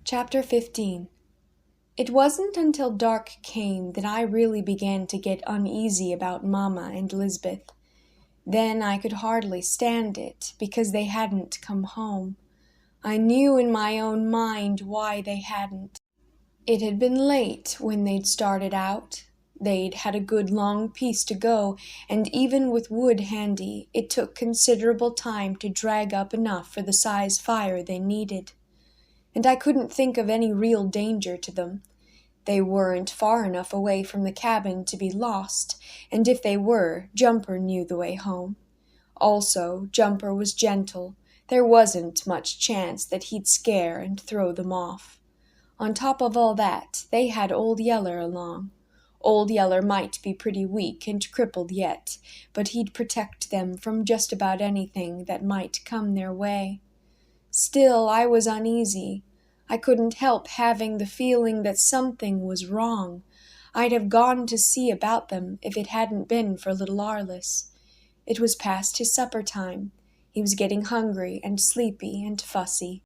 Chapter 15. It wasn't until dark came that I really began to get uneasy about Mamma and Lisbeth. Then I could hardly stand it, because they hadn't come home. I knew in my own mind why they hadn't. It had been late when they'd started out. They'd had a good long piece to go, and even with wood handy, it took considerable time to drag up enough for the size fire they needed. And I couldn't think of any real danger to them. They weren't far enough away from the cabin to be lost, and if they were, Jumper knew the way home. Also, Jumper was gentle. There wasn't much chance that he'd scare and throw them off. On top of all that, they had Old Yeller along. Old Yeller might be pretty weak and crippled yet, but he'd protect them from just about anything that might come their way. Still, I was uneasy. I couldn't help having the feeling that something was wrong. I'd have gone to see about them if it hadn't been for little Arliss. It was past his supper time. He was getting hungry and sleepy and fussy.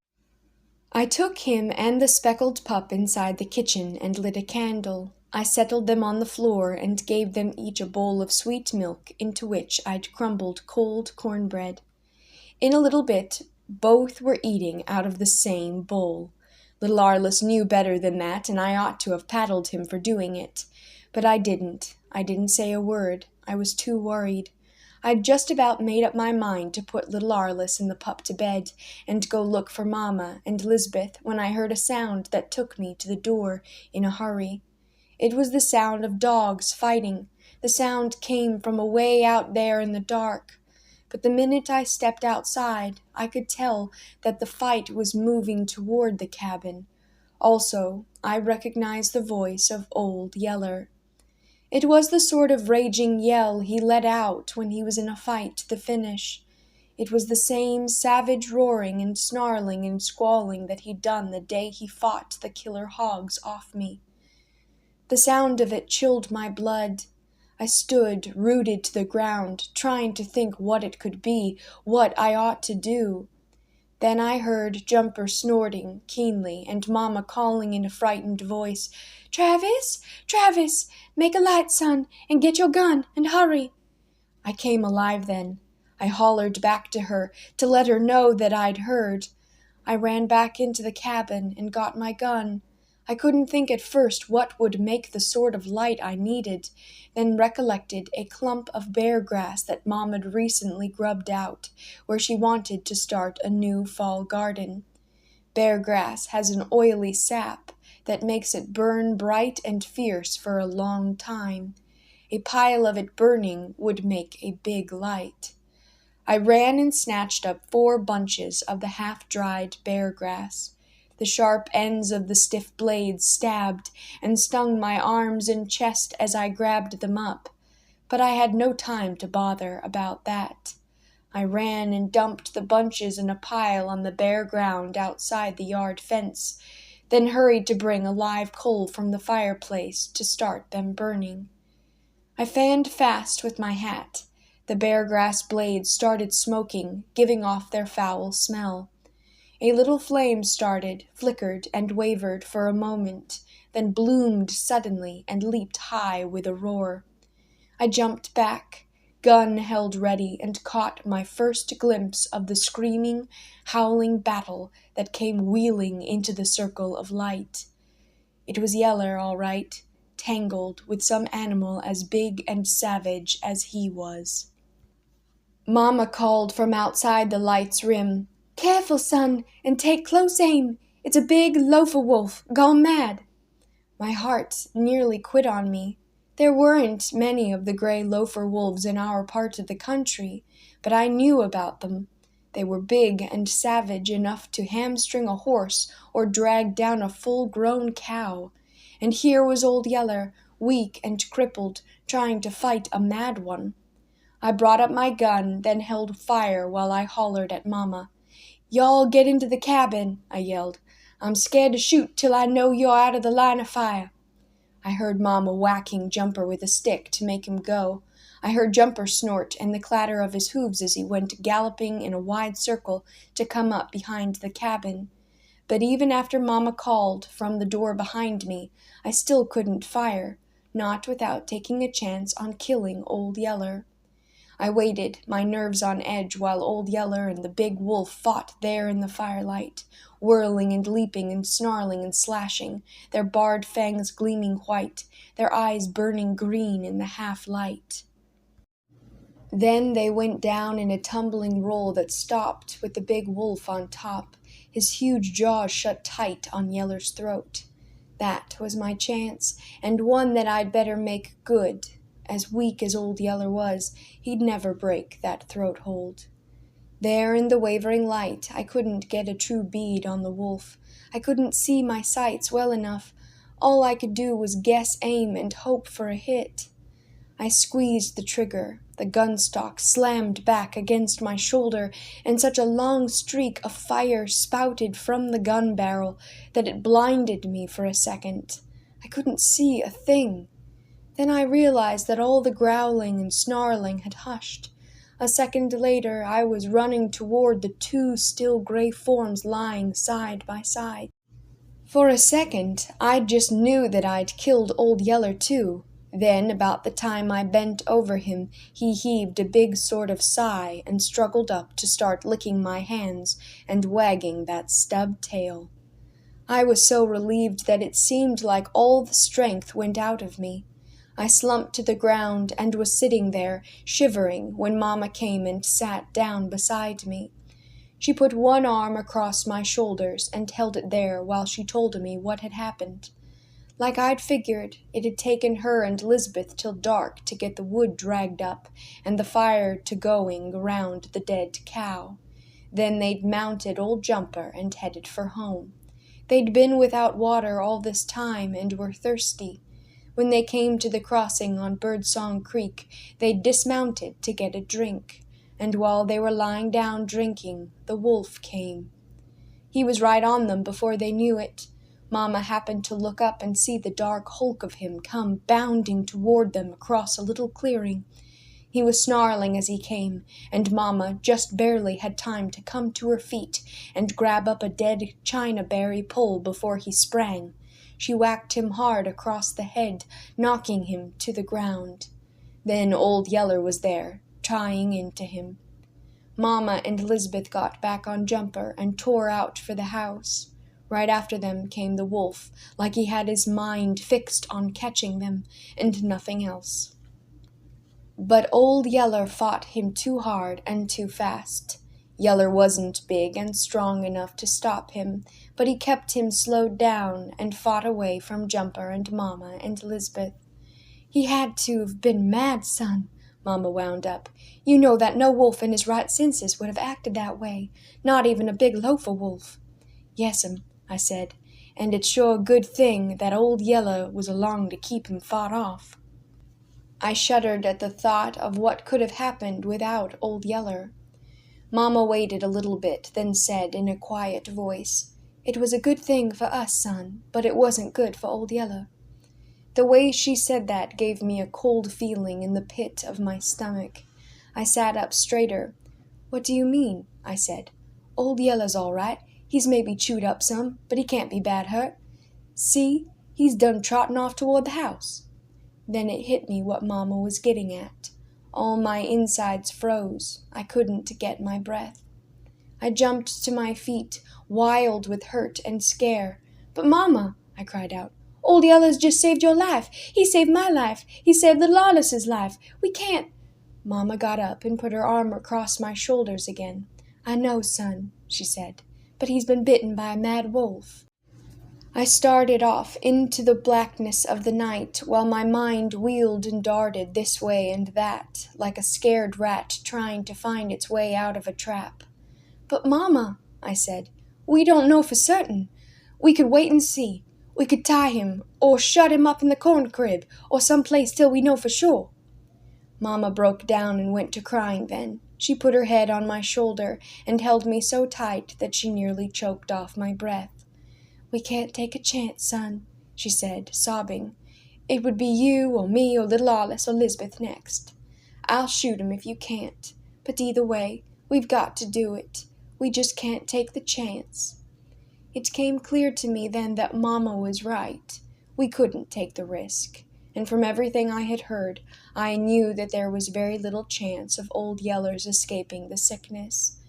I took him and the speckled pup inside the kitchen and lit a candle. I settled them on the floor and gave them each a bowl of sweet milk into which I'd crumbled cold cornbread. In a little bit, both were eating out of the same bowl. Little Arliss knew better than that, and I ought to have paddled him for doing it. But I didn't. I didn't say a word. I was too worried. I'd just about made up my mind to put little Arliss and the pup to bed and go look for Mamma and Lisbeth when I heard a sound that took me to the door in a hurry. It was the sound of dogs fighting. The sound came from away out there in the dark. But the minute I stepped outside, I could tell that the fight was moving toward the cabin. Also, I recognized the voice of Old Yeller. It was the sort of raging yell he let out when he was in a fight to the finish. It was the same savage roaring and snarling and squalling that he'd done the day he fought the killer hogs off me. The sound of it chilled my blood. I stood, rooted to the ground, trying to think what it could be, what I ought to do. Then I heard Jumper snorting keenly and Mamma calling in a frightened voice, "Travis, Travis, make a light, son, and get your gun, and hurry." I came alive then. I hollered back to her to let her know that I'd heard. I ran back into the cabin and got my gun. I couldn't think at first what would make the sort of light I needed, then recollected a clump of bear grass that Mom had recently grubbed out, where she wanted to start a new fall garden. Bear grass has an oily sap that makes it burn bright and fierce for a long time. A pile of it burning would make a big light. I ran and snatched up 4 bunches of the half-dried bear grass. The sharp ends of the stiff blades stabbed and stung my arms and chest as I grabbed them up, but I had no time to bother about that. I ran and dumped the bunches in a pile on the bare ground outside the yard fence, then hurried to bring a live coal from the fireplace to start them burning. I fanned fast with my hat. The bear grass blades started smoking, giving off their foul smell. A little flame started, flickered, and wavered for a moment, then bloomed suddenly and leaped high with a roar. I jumped back, gun held ready, and caught my first glimpse of the screaming, howling battle that came wheeling into the circle of light. It was Yeller, all right, tangled with some animal as big and savage as he was. Mamma called from outside the light's rim, "Careful, son, and take close aim. It's a big loafer wolf, gone mad." My heart nearly quit on me. There weren't many of the gray loafer wolves in our part of the country, but I knew about them. They were big and savage enough to hamstring a horse or drag down a full-grown cow. And here was Old Yeller, weak and crippled, trying to fight a mad one. I brought up my gun, then held fire while I hollered at Mamma. "Y'all get into the cabin," I yelled. "I'm scared to shoot till I know you're out of the line of fire." I heard Mamma whacking Jumper with a stick to make him go. I heard Jumper snort and the clatter of his hooves as he went galloping in a wide circle to come up behind the cabin. But even after Mama called from the door behind me, I still couldn't fire, not without taking a chance on killing Old Yeller. I waited, my nerves on edge, while Old Yeller and the big wolf fought there in the firelight, whirling and leaping and snarling and slashing, their bared fangs gleaming white, their eyes burning green in the half-light. Then they went down in a tumbling roll that stopped with the big wolf on top, his huge jaws shut tight on Yeller's throat. That was my chance, and one that I'd better make good. As weak as Old Yeller was, he'd never break that throat hold. There in the wavering light, I couldn't get a true bead on the wolf. I couldn't see my sights well enough. All I could do was guess aim and hope for a hit. I squeezed the trigger. The gun stock slammed back against my shoulder, and such a long streak of fire spouted from the gun barrel that it blinded me for a second. I couldn't see a thing. Then I realized that all the growling and snarling had hushed. A second later, I was running toward the two still gray forms lying side by side. For a second, I just knew that I'd killed Old Yeller too. Then, about the time I bent over him, he heaved a big sort of sigh and struggled up to start licking my hands and wagging that stub tail. I was so relieved that it seemed like all the strength went out of me. I slumped to the ground and was sitting there, shivering, when Mama came and sat down beside me. She put one arm across my shoulders and held it there while she told me what had happened. Like I'd figured, it had taken her and Lisbeth till dark to get the wood dragged up and the fire to going around the dead cow. Then they'd mounted old Jumper and headed for home. They'd been without water all this time and were thirsty. When they came to the crossing on Birdsong Creek, they'd dismounted to get a drink, and while they were lying down drinking, the wolf came. He was right on them before they knew it. Mama happened to look up and see the dark hulk of him come bounding toward them across a little clearing. He was snarling as he came, and Mama just barely had time to come to her feet and grab up a dead china-berry pole before he sprang. She whacked him hard across the head, knocking him to the ground. Then Old Yeller was there, tying into him. Mama and Lisbeth got back on Jumper and tore out for the house. Right after them came the wolf, like he had his mind fixed on catching them, and nothing else. But Old Yeller fought him too hard and too fast. Yeller wasn't big and strong enough to stop him, but he kept him slowed down and fought away from Jumper and Mama and Lisbeth. He had to have been mad, son, Mama wound up. You know that no wolf in his right senses would have acted that way, not even a big lofer wolf. Yes'm, I said, and it's sure a good thing that Old Yeller was along to keep him fought off. I shuddered at the thought of what could have happened without Old Yeller. Mama waited a little bit, then said in a quiet voice, "It was a good thing for us, son, but it wasn't good for Old Yeller." The way she said that gave me a cold feeling in the pit of my stomach. I sat up straighter. "What do you mean?" I said. "Old Yeller's all right. He's maybe chewed up some, but he can't be bad hurt. See, he's done trotting off toward the house." Then it hit me what Mama was getting at. All my insides froze. I couldn't get my breath. I jumped to my feet, wild with hurt and scare. "But Mama," I cried out, "Old Yeller's just saved your life. He saved my life. He saved the Lawless's life. We can't—" Mama got up and put her arm across my shoulders again. "I know, son," she said, "but he's been bitten by a mad wolf." I started off into the blackness of the night while my mind wheeled and darted this way and that, like a scared rat trying to find its way out of a trap. "But Mama," I said, "we don't know for certain. We could wait and see. We could tie him, or shut him up in the corn crib, or some place till we know for sure." Mama broke down and went to crying then. She put her head on my shoulder and held me so tight that she nearly choked off my breath. "We can't take a chance, son," she said, sobbing. "It would be you or me or little Alice or Lisbeth next. I'll shoot him if you can't. But either way, we've got to do it. We just can't take the chance." It came clear to me then that Mamma was right. We couldn't take the risk, and from everything I had heard, I knew that there was very little chance of Old Yeller's escaping the sickness.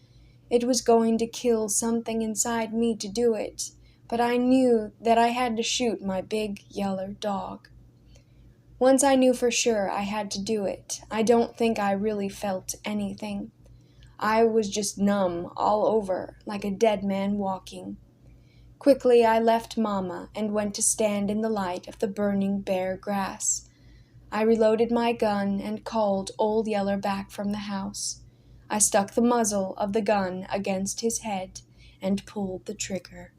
It was going to kill something inside me to do it, but I knew that I had to shoot my big yeller dog. Once I knew for sure I had to do it, I don't think I really felt anything. I was just numb all over, like a dead man walking. Quickly I left Mamma and went to stand in the light of the burning bare grass. I reloaded my gun and called Old Yeller back from the house. I stuck the muzzle of the gun against his head and pulled the trigger.